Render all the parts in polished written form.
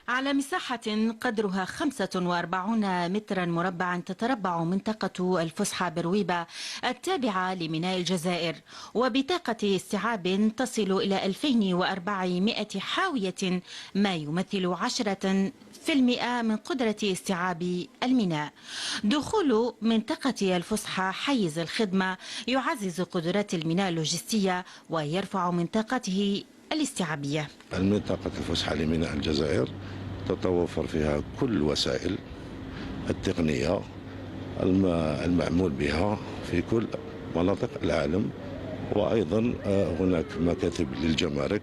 على مساحة قدرها 45 مترا مربعا تتربع منطقة الفسحة برويبة التابعة لميناء الجزائر، وبطاقة استيعاب تصل إلى 2400 حاوية، ما يمثل 10% من قدرة استيعاب الميناء. دخول منطقة الفسحة حيز الخدمة يعزز قدرات الميناء اللوجستية ويرفع من طاقته الاستيعابية. المنطقة الفسحة لميناء الجزائر تتوفر فيها كل الوسائل التقنية المعمول بها في كل مناطق العالم، وأيضا هناك مكاتب للجمارك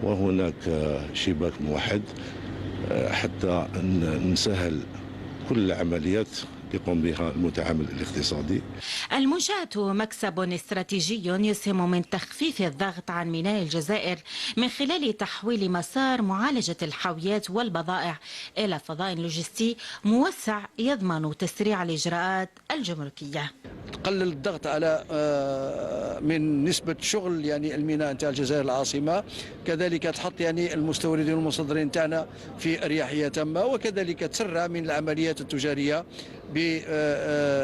وهناك شباك موحد حتى نسهل كل العمليات يقوم بها المتعامل الاقتصادي. المنشأة مكسب استراتيجي يسهم من تخفيف الضغط عن ميناء الجزائر من خلال تحويل مسار معالجة الحاويات والبضائع إلى فضاء لوجستي موسع يضمن تسريع الإجراءات الجمركية. تقلل الضغط على من نسبة شغل الميناء نتاع الجزائر العاصمة، كذلك تحط المستوردين والمصدرين تاعنا في أريحية تامة، وكذلك تسرع من العمليات التجارية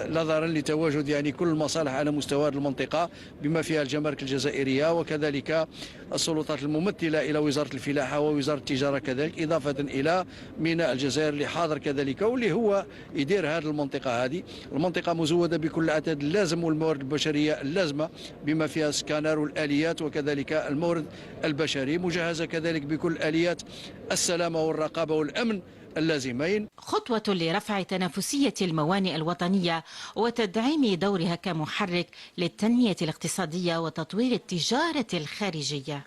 نظرا لتواجد كل المصالح على مستوى المنطقة بما فيها الجمارك الجزائرية وكذلك السلطات الممثلة إلى وزارة الفلاحة ووزارة التجارة كذلك، إضافة إلى ميناء الجزائر اللي حاضر كذلك واللي هو يدير هذه المنطقة. هذه المنطقة مزودة بكل العدد اللازم والموارد البشرية اللازمة بما فيها السكانر والآليات وكذلك المورد البشري، مجهزة كذلك بكل الآليات السلامة والرقابة والأمن اللازمين. خطوة لرفع تنافسية الموانئ الوطنية وتدعيم دورها كمحرك للتنمية الاقتصادية وتطوير التجارة الخارجية.